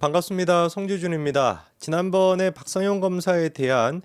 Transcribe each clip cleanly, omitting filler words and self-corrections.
반갑습니다. 송지준입니다. 지난번에 박성현 검사에 대한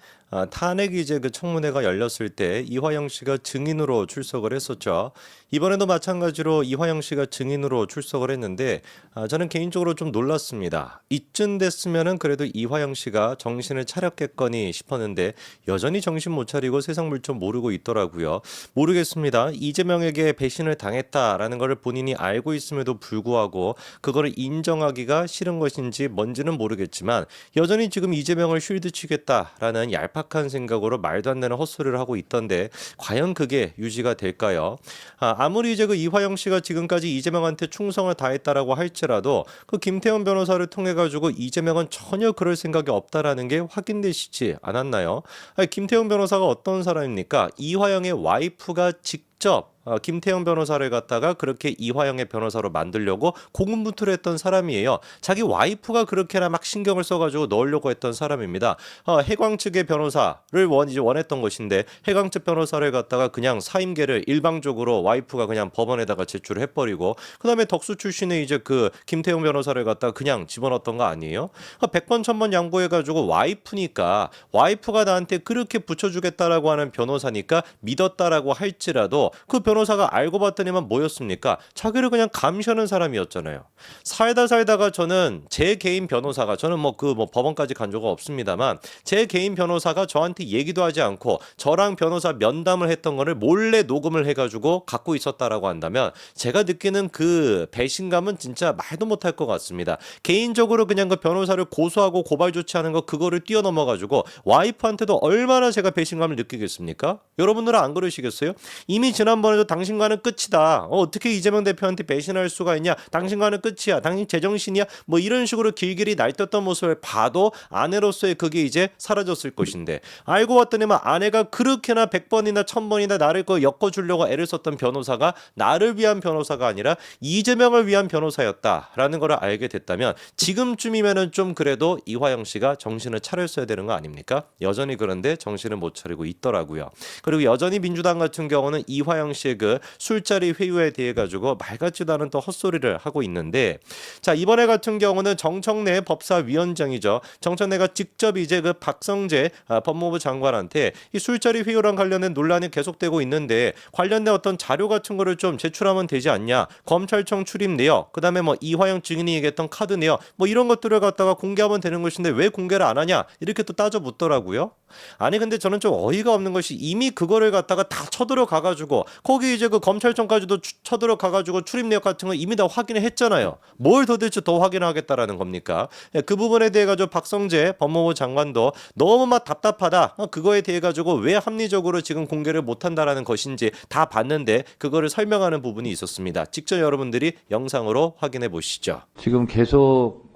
탄핵 이제 그 청문회가 열렸을 때 이화영 씨가 증인으로 출석을 했었죠. 이번에도 마찬가지로 이화영 씨가 증인으로 출석을 했는데 저는 개인적으로 좀 놀랐습니다. 이쯤 됐으면은 그래도 이화영 씨가 정신을 차렸겠거니 싶었는데 여전히 정신 못 차리고 세상 물정 모르고 있더라고요. 모르겠습니다. 이재명에게 배신을 당했다라는 것을 본인이 알고 있음에도 불구하고 그거를 인정하기가 싫은 것인지 뭔지는 모르겠지만 여전히 지금 이재명을 쉴드 치겠다라는 얄팍한 생각으로 말도 안 되는 헛소리를 하고 있던데 과연 그게 유지가 될까요? 아무리 이제 그 이화영 씨가 지금까지 이재명한테 충성을 다했다라고 할지라도 그 김태현 변호사를 통해 가지고 이재명은 전혀 그럴 생각이 없다라는 게 확인되시지 않았나요? 아니, 김태현 변호사가 어떤 사람입니까? 이화영의 와이프가 직접 김태형 변호사를 갖다가 그렇게 이화영의 변호사로 만들려고 고군분투를 했던 사람이에요. 자기 와이프가 그렇게나 막 신경을 써가지고 넣으려고 했던 사람입니다. 해광 측의 변호사를 원했던 것인데 해광 측 변호사를 갖다가 그냥 사임계를 일방적으로 와이프가 그냥 법원에다가 제출을 해버리고 그다음에 덕수 출신의 이제 그 김태형 변호사를 갖다가 그냥 집어넣었던 거 아니에요? 100번 1000번 양보해가지고 와이프니까 와이프가 나한테 그렇게 붙여주겠다라고 하는 변호사니까 믿었다라고 할지라도 그 변호사가 알고 봤더니만 뭐였습니까? 자기를 그냥 감시하는 사람이었잖아요. 살다가 저는 제 개인 변호사가 저는 뭐 법원까지 간 적은 없습니다만 제 개인 변호사가 저한테 얘기도 하지 않고 저랑 변호사 면담을 했던 거를 몰래 녹음을 해가지고 갖고 있었다라고 한다면 제가 느끼는 그 배신감은 진짜 말도 못할 것 같습니다. 개인적으로 그냥 그 변호사를 고소하고 고발 조치하는 거 그거를 뛰어넘어가지고 와이프한테도 얼마나 제가 배신감을 느끼겠습니까? 여러분들은 안 그러시겠어요? 이미 지난번에도 당신과는 끝이다. 어떻게 이재명 대표한테 배신할 수가 있냐? 당신과는 끝이야. 당신 제정신이야? 뭐 이런 식으로 길길이 날뛰었던 모습을 봐도 아내로서의 그게 이제 사라졌을 것인데 알고 봤더니만 아내가 그렇게나 100번이나 1000번이나 나를 엮어주려고 애를 썼던 변호사가 나를 위한 변호사가 아니라 이재명을 위한 변호사였다라는 걸 알게 됐다면 지금쯤이면은 좀 그래도 이화영 씨가 정신을 차렸어야 되는 거 아닙니까? 여전히 그런데 정신을 못 차리고 있더라고요. 그리고 여전히 민주당 같은 경우는 이화영 씨의 그 술자리 회유에 대해 가지고 말 같지도 않은 또 헛소리를 하고 있는데 자 이번에 같은 경우는 정청래 법사위원장이죠. 정청래가 직접 이제 그 박성재 법무부 장관한테 이 술자리 회유랑 관련된 논란이 계속되고 있는데 관련된 어떤 자료 같은 거를 좀 제출하면 되지 않냐. 검찰청 출입 내역 그다음에 뭐 이화영 증인이 얘기했던 카드 내역 뭐 이런 것들을 갖다가 공개하면 되는 것인데 왜 공개를 안 하냐 이렇게 또 따져 묻더라고요. 아니 근데 저는 좀 어이가 없는 것이 이미 그거를 갖다가 다 쳐들어 가가지고 거기 이제 그 검찰청까지도 쳐들어 가가지고 출입 내역 같은 거 이미 다 확인을 했잖아요. 뭘 도대체 더 확인하겠다라는 겁니까? 그 부분에 대해 가지고 박성재 법무부 장관도 너무 막 답답하다. 그거에 대해 가지고 왜 합리적으로 지금 공개를 못한다라는 것인지 다 봤는데 그거를 설명하는 부분이 있었습니다. 직접 여러분들이 영상으로 확인해 보시죠. 지금 계속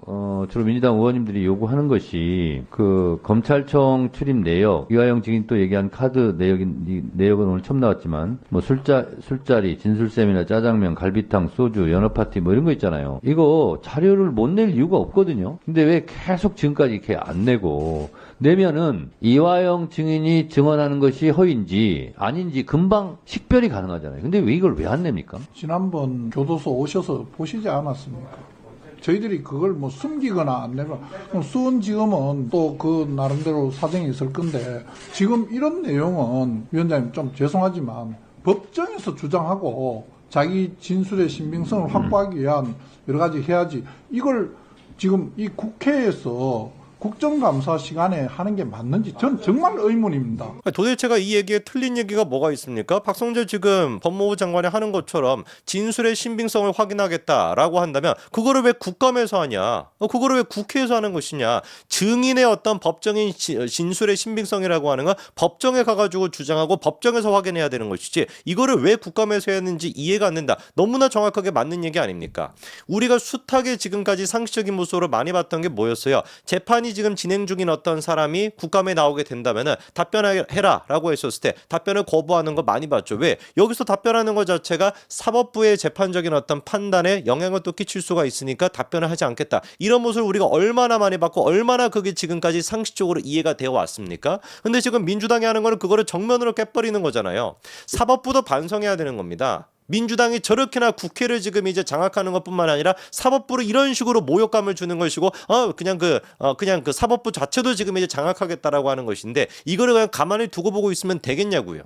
주로 민주당 의원님들이 요구하는 것이 그 검찰청 출입 내역, 이화영 증인 또 얘기한 카드 내역은 오늘 처음 나왔지만 뭐 술자리, 진술 세미나, 짜장면, 갈비탕, 소주, 연어 파티 뭐 이런 거 있잖아요. 이거 자료를 못 낼 이유가 없거든요. 근데 왜 계속 지금까지 이렇게 안 내고 내면은 이화영 증인이 증언하는 것이 허위인지 아닌지 금방 식별이 가능하잖아요. 근데 왜 이걸 왜 안 냅니까? 지난번 교도소 오셔서 보시지 않았습니까? 저희들이 그걸 뭐 숨기거나 안 내면 수원지검은 또 그 나름대로 사정이 있을 건데 지금 이런 내용은 위원장님 좀 죄송하지만 법정에서 주장하고 자기 진술의 신빙성을 확보하기 위한 여러 가지 해야지 이걸 지금 이 국회에서 국정감사 시간에 하는 게 맞는지 전 정말 의문입니다. 도대체가 이 얘기에 틀린 얘기가 뭐가 있습니까? 박성재 지금 법무부 장관이 하는 것처럼 진술의 신빙성을 확인하겠다라고 한다면 그거를 왜 국감에서 하냐? 그거를 왜 국회에서 하는 것이냐? 증인의 어떤 법정인 진술의 신빙성이라고 하는 건 법정에 가가지고 주장하고 법정에서 확인해야 되는 것이지 이거를 왜 국감에서 해야 하는지 이해가 안 된다. 너무나 정확하게 맞는 얘기 아닙니까? 우리가 숱하게 지금까지 상식적인 모습으로 많이 봤던 게 뭐였어요? 재판이 지금 진행 중인 어떤 사람이 국감에 나오게 된다면은 답변해라라고 했었을 때 답변을 거부하는 거 많이 봤죠. 왜? 여기서 답변하는 것 자체가 사법부의 재판적인 어떤 판단에 영향을 또 끼칠 수가 있으니까 답변을 하지 않겠다. 이런 모습을 우리가 얼마나 많이 봤고 얼마나 그게 지금까지 상식적으로 이해가 되어 왔습니까? 근데 지금 민주당이 하는 거는 그거를 정면으로 깨버리는 거잖아요. 사법부도 반성해야 되는 겁니다. 민주당이 저렇게나 국회를 지금 이제 장악하는 것뿐만 아니라 사법부를 이런 식으로 모욕감을 주는 것이고 그냥 그 사법부 자체도 지금 이제 장악하겠다라고 하는 것인데 이거를 그냥 가만히 두고 보고 있으면 되겠냐고요.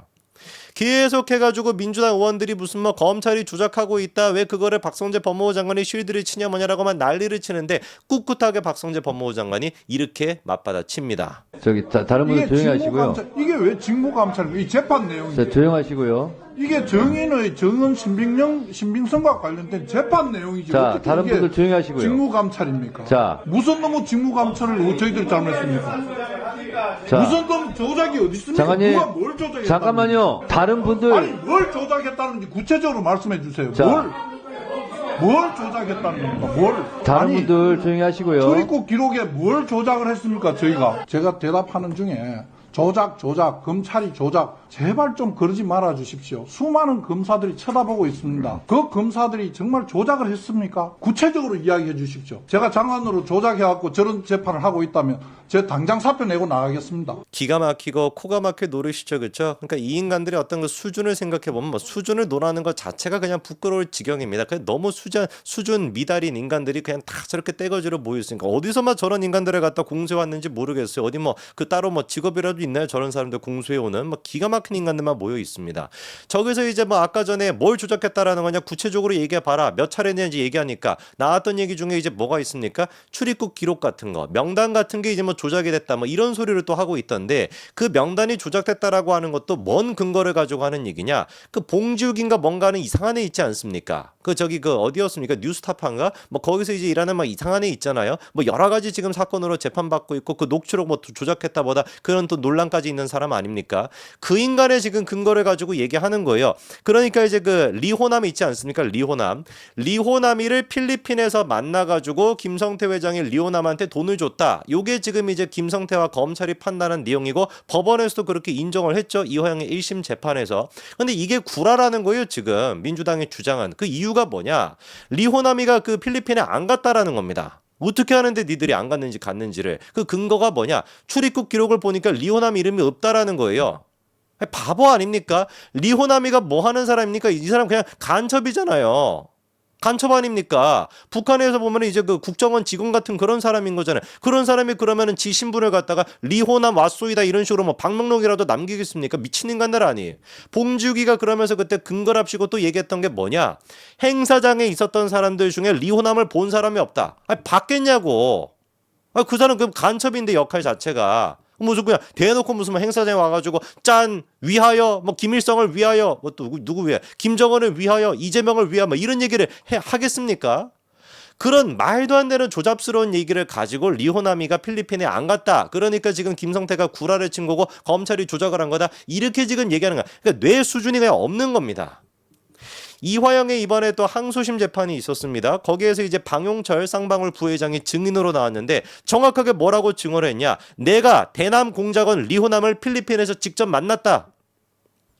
계속해가지고 민주당 의원들이 무슨 뭐 검찰이 조작하고 있다 왜 그거를 박성재 법무부 장관이 실드를 치냐 뭐냐라고만 난리를 치는데 꿋꿋하게 박성재 법무부 장관이 이렇게 맞받아칩니다. 다른 분들 조용히 하시고요. 이게 왜 직무감찰? 이 재판 내용이죠. 조용하시고요. 이게 정인의 정은 신빙성과 관련된 재판 내용이죠. 자, 어떻게 다른 이게 분들 조용히 하시고요. 직무감찰입니까? 자. 무슨 놈의 직무감찰을 저희들이 잘못했습니까? 자, 무슨 놈 조작이 어디 있습니까? 장관님, 누가 뭘 조작했다는 잠깐만요. 다른 분들. 아니 뭘 조작했다는지 구체적으로 말씀해 주세요. 자. 뭘 조작했다는 겁니까? 뭘? 다른 아니, 분들 조용히 하시고요. 출입국 기록에 뭘 조작을 했습니까? 제가 대답하는 중에 조작, 검찰이 조작, 제발 좀 그러지 말아 주십시오. 수많은 검사들이 쳐다보고 있습니다. 그 검사들이 정말 조작을 했습니까? 구체적으로 이야기해 주십시오. 제가 장관으로 조작해갖고 저런 재판을 하고 있다면 제 당장 사표 내고 나가겠습니다. 기가 막히고 코가 막혀 노릇이죠, 그렇죠? 그러니까 이 인간들의 어떤 그 수준을 생각해 보면 뭐 수준을 논하는 것 자체가 그냥 부끄러울 지경입니다. 그냥 너무 수준 미달인 인간들이 그냥 다 저렇게 떼거지로 모여 있으니까 어디서만 저런 인간들을 갖다 공수해 왔는지 모르겠어요. 어디 뭐 그 따로 뭐 직업이라도 있나요? 저런 사람들 공수해 오는 뭐 기가 막힌 인간들만 모여 있습니다. 저기서 이제 뭐 아까 전에 뭘 조작했다라는 거냐 구체적으로 얘기해 봐라. 몇 차례인지 얘기하니까 나왔던 얘기 중에 이제 뭐가 있습니까? 출입국 기록 같은 거, 명단 같은 게 이제 뭐 조작이 됐다 뭐 이런 소리를 또 하고 있던데 그 명단이 조작됐다라고 하는 것도 뭔 근거를 가지고 하는 얘기냐? 그 봉지욱인가 뭔가는 이상한 애 있지 않습니까? 그 어디였습니까? 뉴스타파인가? 뭐 거기서 이제 일하는 막 이상한 애 있잖아요. 뭐 여러 가지 지금 사건으로 재판받고 있고 그 녹취록 뭐 조작했다 보다 그런 또 논란까지 있는 사람 아닙니까? 그 인간의 지금 근거를 가지고 얘기하는 거예요. 그러니까 이제 그 리호남 있지 않습니까? 리호남이를 필리핀에서 만나가지고 김성태 회장이 리호남한테 돈을 줬다. 요게 지금 이제 김성태와 검찰이 판단한 내용이고 법원에서도 그렇게 인정을 했죠. 이화영의 1심 재판에서. 근데 이게 구라라는 거예요. 지금 민주당이 주장한 그 이유가 뭐냐? 리호남이가 그 필리핀에 안 갔다라는 겁니다. 어떻게 하는데 니들이 안 갔는지 갔는지를. 그 근거가 뭐냐? 출입국 기록을 보니까 리호남 이름이 없다라는 거예요. 바보 아닙니까? 리호남이가 뭐 하는 사람입니까? 이 사람 그냥 간첩이잖아요. 간첩 아닙니까? 북한에서 보면 이제 그 국정원 직원 같은 그런 사람인 거잖아요. 그런 사람이 그러면은 지 신분을 갖다가 리호남 왓소이다 이런 식으로 뭐 방명록이라도 남기겠습니까? 미친 인간들 아니. 봉지욱이가 그러면서 그때 근거랍시고 또 얘기했던 게 뭐냐? 행사장에 있었던 사람들 중에 리호남을 본 사람이 없다. 아니 봤겠냐고. 그 사람 그럼 간첩인데 역할 자체가. 무슨 그냥 대놓고 무슨 행사장에 와가지고 짠 위하여 뭐 김일성을 위하여 뭐 또 누구 위해 김정은을 위하여 이재명을 위하여 뭐 이런 얘기를 하겠습니까? 그런 말도 안 되는 조잡스러운 얘기를 가지고 리호남이가 필리핀에 안 갔다. 그러니까 지금 김성태가 구라를 친 거고 검찰이 조작을 한 거다. 이렇게 지금 얘기하는 거야. 그러니까 뇌 수준이 그냥 없는 겁니다. 이화영의 이번에 또 항소심 재판이 있었습니다. 거기에서 이제 방용철 쌍방울 부회장이 증인으로 나왔는데 정확하게 뭐라고 증언을 했냐? 내가 대남 공작원 리호남을 필리핀에서 직접 만났다.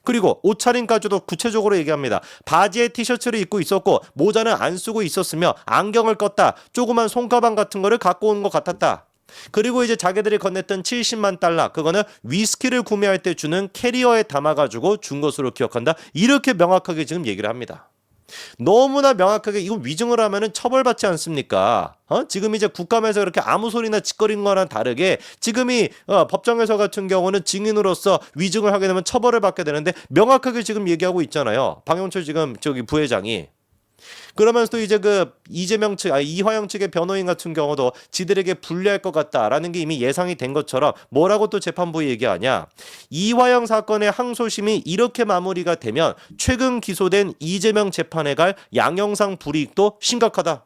그리고 옷차림까지도 구체적으로 얘기합니다. 바지에 티셔츠를 입고 있었고 모자는 안 쓰고 있었으며 안경을 껐다. 조그만 손가방 같은 거를 갖고 온 것 같았다. 그리고 이제 자기들이 건넸던 70만 달러 그거는 위스키를 구매할 때 주는 캐리어에 담아가지고 준 것으로 기억한다. 이렇게 명확하게 지금 얘기를 합니다. 너무나 명확하게 이건 위증을 하면은 처벌받지 않습니까? 지금 이제 국감에서 그렇게 아무 소리나 짓거린 거랑 다르게 지금이 법정에서 같은 경우는 증인으로서 위증을 하게 되면 처벌을 받게 되는데 명확하게 지금 얘기하고 있잖아요. 방용철 지금 부회장이. 그러면서 또 이제 이화영 측의 변호인 같은 경우도 지들에게 불리할 것 같다라는 게 이미 예상이 된 것처럼 뭐라고 또 재판부에 얘기하냐. 이화영 사건의 항소심이 이렇게 마무리가 되면 최근 기소된 이재명 재판에 갈 양형상 불이익도 심각하다.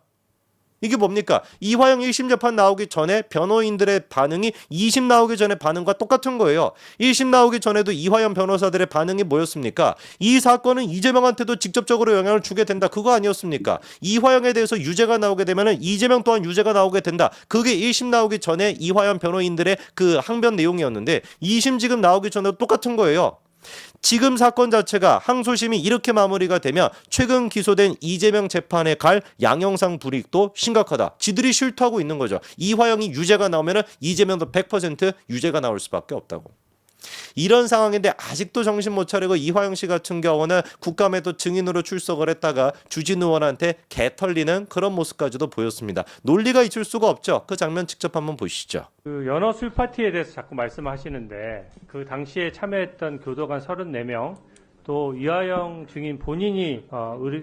이게 뭡니까? 이화영 1심 재판 나오기 전에 변호인들의 반응이 2심 나오기 전에 반응과 똑같은 거예요. 1심 나오기 전에도 이화영 변호사들의 반응이 뭐였습니까? 이 사건은 이재명한테도 직접적으로 영향을 주게 된다. 그거 아니었습니까? 이화영에 대해서 유죄가 나오게 되면 이재명 또한 유죄가 나오게 된다. 그게 1심 나오기 전에 이화영 변호인들의 그 항변 내용이었는데 2심 지금 나오기 전에도 똑같은 거예요. 지금 사건 자체가 항소심이 이렇게 마무리가 되면 최근 기소된 이재명 재판에 갈 양형상 불이익도 심각하다. 지들이 실토하고 있는 거죠. 이화영이 유죄가 나오면 이재명도 100% 유죄가 나올 수밖에 없다고. 이런 상황인데 아직도 정신 못 차리고 이화영 씨 같은 경우는 국감에도 증인으로 출석을 했다가 주진우 의원한테 개 털리는 그런 모습까지도 보였습니다. 논리가 있을 수가 없죠. 그 장면 직접 한번 보시죠. 그 연어 술 파티에 대해서 자꾸 말씀하시는데 그 당시에 참여했던 교도관 34명 또 이화영 증인 본인이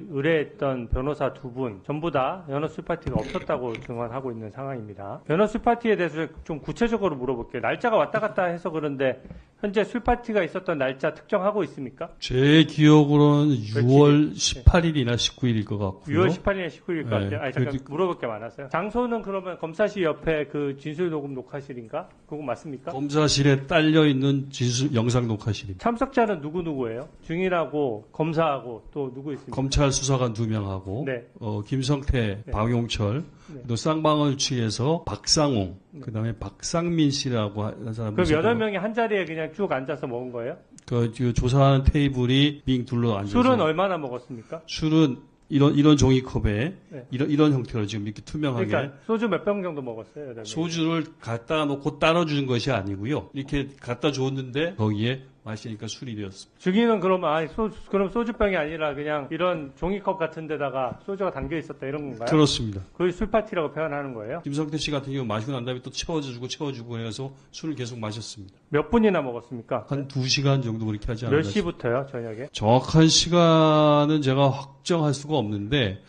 의뢰했던 변호사 2분 전부 다 연어 술 파티가 없었다고 증언하고 있는 상황입니다. 연어 술 파티에 대해서 좀 구체적으로 물어볼게요. 날짜가 왔다 갔다 해서 그런데 현재 술 파티가 있었던 날짜 특정하고 있습니까? 제 기억으로는 6월 18일이나 19일일 것 같고요. 6월 18일이나 19일일 것 같아요. 네, 아니, 잠깐 그래도- 물어볼 게 많았어요. 장소는 그러면 검사실 옆에 그 진술 녹음 녹화실인가? 그거 맞습니까? 검사실에 딸려 있는 영상 녹화실입니다. 참석자는 누구예요? 증인하고 검사하고 또 누구 있습니까? 검찰 수사관 2명하고 네. 김성태, 방용철, 또 쌍방울 측에서 박상홍, 그다음에 박상민 씨라고 하는 사람이 그럼 있었고, 8명이 한 자리에 그냥 쭉 앉아서 먹은 거예요? 그 조사하는 테이블이 빙 둘러 앉아서 술은 얼마나 먹었습니까? 술은 이런 종이컵에 네. 이런 형태로 지금 이렇게 투명하게 그러니까 소주 몇 병 정도 먹었어요? 8명이? 소주를 갖다 놓고 따라주는 것이 아니고요. 이렇게 갖다 줬는데 거기에 마시니까 술이 되었습니다. 증인은 그러면 그럼 소주병이 아니라 그냥 이런 종이컵 같은 데다가 소주가 담겨 있었다 이런 건가요? 그렇습니다. 그걸 술 파티라고 표현하는 거예요? 김성태 씨 같은 경우 마시고 난 다음에 또 채워주고 해서 술을 계속 마셨습니다. 몇 분이나 먹었습니까? 한 2시간 정도 그렇게 하지 않았나 몇 싶습니다. 시부터요, 저녁에? 정확한 시간은 제가 확정할 수가 없는데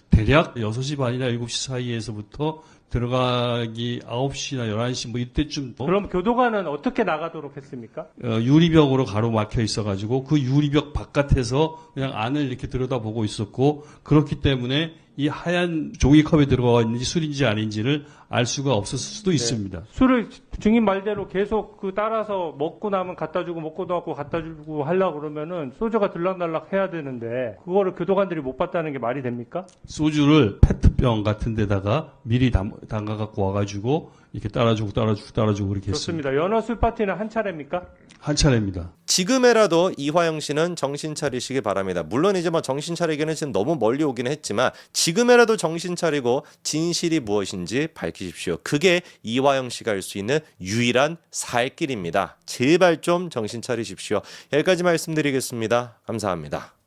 대략 6시 반이나 7시 사이에서부터 들어가기 9시나 11시 뭐 이때쯤 그럼 교도관은 어떻게 나가도록 했습니까? 유리벽으로 가로막혀 있어가지고 그 유리벽 바깥에서 그냥 안을 이렇게 들여다보고 있었고 그렇기 때문에 이 하얀 종이컵에 들어가 있는지 술인지 아닌지를 알 수가 없었을 수도 있습니다. 술을 증인 말대로 계속 따라서 먹고 나면 갖다 주고 먹고 나고 갖다 주고 하려고 그러면은 소주가 들락날락 해야 되는데 그거를 교도관들이 못 봤다는 게 말이 됩니까? 소주를 페트병 같은 데다가 미리 담가 갖고 와가지고 이렇게 따라주고 그렇게 했습니다. 좋습니다. 연어 술 파티는 한 차례입니까? 한 차례입니다. 지금에라도 이화영 씨는 정신 차리시기 바랍니다. 물론 이제 뭐 정신 차리기는 지금 너무 멀리 오긴 했지만 지금이라도 정신 차리고 진실이 무엇인지 밝히십시오. 그게 이화영 씨가 할 수 있는 유일한 살 길입니다. 제발 좀 정신 차리십시오. 여기까지 말씀드리겠습니다. 감사합니다.